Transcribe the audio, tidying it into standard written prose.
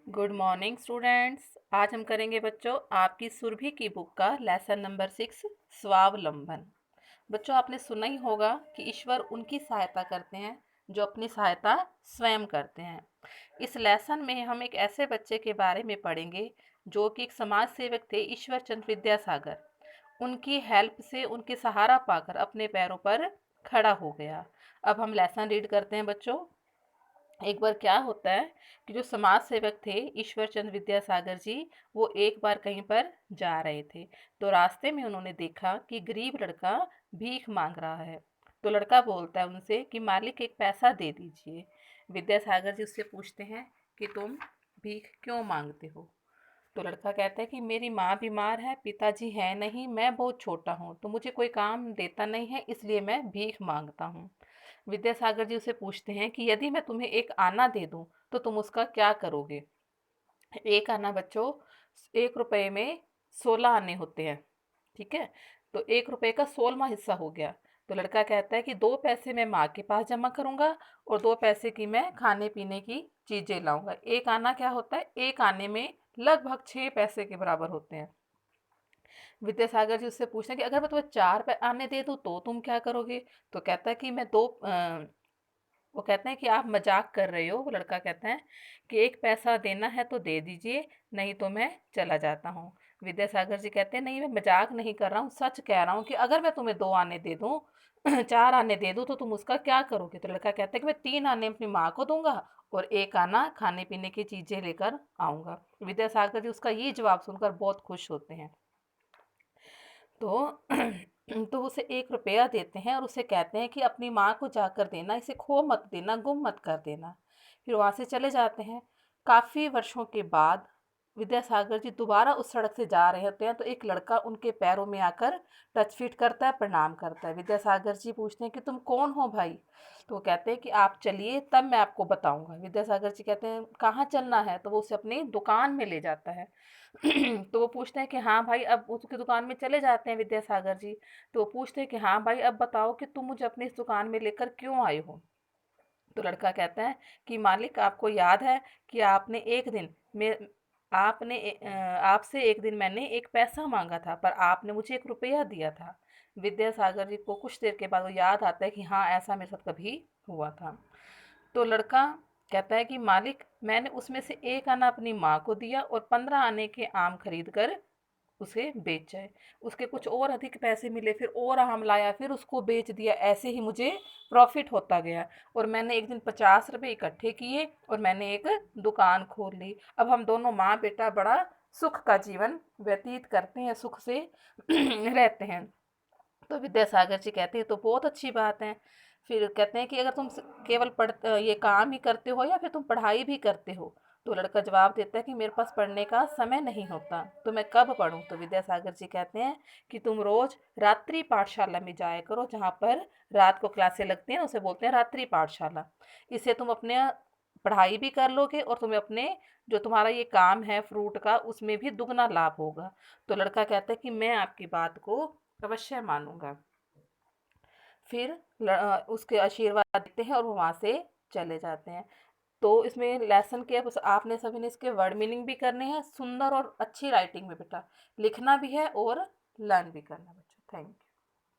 Good morning students. आज हम करेंगे बच्चों आपकी सुरभि की बुक का लेसन नंबर 6 स्वावलंबन। बच्चों आपने सुना ही होगा कि ईश्वर उनकी सहायता करते हैं जो अपनी सहायता स्वयं करते हैं। इस लेसन में हम एक ऐसे बच्चे के बारे में पढ़ेंगे जो कि एक समाज सेवक थे, ईश्वर चंद्र विद्यासागर। उनकी हेल्प से, उनके सहारा पाकर अपने पैरों पर खड़ा हो गया। अब हम लेसन रीड करते हैं बच्चों। एक बार क्या होता है कि जो समाज सेवक थे ईश्वर चंद्र विद्यासागर जी, वो एक बार कहीं पर जा रहे थे। तो रास्ते में उन्होंने देखा कि गरीब लड़का भीख मांग रहा है। तो लड़का बोलता है उनसे कि मालिक एक पैसा दे दीजिए। विद्यासागर जी उससे पूछते हैं कि तुम भीख क्यों मांगते हो। तो लड़का कहता है कि मेरी माँ बीमार है, पिताजी है नहीं, मैं बहुत छोटा हूँ, तो मुझे कोई काम देता नहीं है, इसलिए मैं भीख मांगता हूँ। विद्यासागर जी उसे पूछते हैं कि यदि मैं तुम्हें एक आना दे दूं तो तुम उसका क्या करोगे। एक आना बच्चों 1 रुपए में 16 आने होते हैं। ठीक है, तो 1 रुपए का 16वां हिस्सा हो गया। तो लड़का कहता है कि 2 पैसे मैं माँ के पास जमा करूंगा और 2 पैसे की मैं खाने पीने की चीजें लाऊंगा। एक आना क्या होता है, एक आने में लगभग 6 पैसे के बराबर होते हैं। विद्यासागर जी उससे पूछते हैं कि अगर मैं तुम्हें 4 आने दे दूं तो तुम क्या करोगे। तो कहता है कि वो कहते हैं कि आप मजाक कर रहे हो। वो लड़का कहता है कि 1 पैसा देना है तो दे दीजिए, नहीं तो मैं चला जाता हूँ। विद्यासागर जी कहते हैं नहीं, मैं मजाक नहीं कर रहा हूँ, सच कह रहा हूँ कि अगर मैं तुम्हें 2 आने दे दूँ 4 आने दे दूँ तो तुम उसका क्या करोगे। तो लड़का कहता है कि मैं 3 आने अपनी माँ को दूंगा और 1 आना खाने पीने की चीजें लेकर आऊंगा। विद्यासागर जी उसका ये जवाब सुनकर बहुत खुश होते हैं। तो तो उसे 1 रुपया देते हैं और उसे कहते हैं कि अपनी माँ को जाकर देना, इसे खो मत देना, गुम मत कर देना। फिर वहाँ से चले जाते हैं। काफ़ी वर्षों के बाद विद्यासागर जी दोबारा उस सड़क से जा रहे होते हैं, तो एक लड़का उनके पैरों में आकर टच फीट करता है, प्रणाम करता है। विद्यासागर जी पूछते हैं कि तुम कौन हो भाई। तो वो कहते हैं कि आप चलिए तब मैं आपको बताऊंगा। विद्यासागर जी कहते हैं कहाँ चलना है, तो वो उसे अपनी दुकान में ले जाता है। तो वो पूछते हैं कि हाँ भाई, अब उसकी दुकान में चले जाते हैं विद्यासागर जी। तो वो पूछते हैं कि हाँ भाई, अब बताओ कि तुम मुझे अपनी इस दुकान में लेकर क्यों आए हो। तो लड़का कहता है कि मालिक आपको याद है कि आपने एक दिन में आपसे एक दिन मैंने 1 पैसा मांगा था, पर आपने मुझे 1 रुपया दिया था। विद्यासागर जी को कुछ देर के बाद वो याद आता है कि हाँ, ऐसा मेरे साथ कभी हुआ था। तो लड़का कहता है कि मालिक मैंने उसमें से 1 आना अपनी माँ को दिया और 15 आने के आम खरीद कर उसे बेचा। उसके कुछ और अधिक पैसे मिले, फिर और आम लाया, फिर उसको बेच दिया। ऐसे ही मुझे प्रॉफिट होता गया और मैंने एक दिन 50 रुपए इकट्ठे किए और मैंने एक दुकान खोल ली। अब हम दोनों माँ बेटा बड़ा सुख का जीवन व्यतीत करते हैं, सुख से रहते हैं। तो विद्यासागर जी कहते हैं तो बहुत अच्छी बात है। फिर कहते हैं कि अगर तुम केवल ये काम ही करते हो या फिर तुम पढ़ाई भी करते हो। तो लड़का जवाब देता है कि मेरे पास पढ़ने का समय नहीं होता, तो मैं कब पढूं। तो विद्यासागर जी कहते हैं कि तुम रोज रात्रि पाठशाला में जाया करो, जहाँ पर रात को क्लासें लगती हैं, उसे बोलते हैं रात्रि पाठशाला। इससे तुम अपने पढ़ाई भी कर लोगे और तुम्हें अपने जो तुम्हारा ये काम है फ्रूट का, उसमें भी दुगना लाभ होगा। तो लड़का कहता है कि मैं आपकी बात को अवश्य मानूंगा। फिर उसके आशीर्वाद देते हैं और वो वहाँ से चले जाते हैं। तो इसमें लेसन के बस आपने सभी ने इसके वर्ड मीनिंग भी करने हैं, सुंदर और अच्छी राइटिंग में बेटा लिखना भी है और लर्न भी करना बच्चों। Thank you.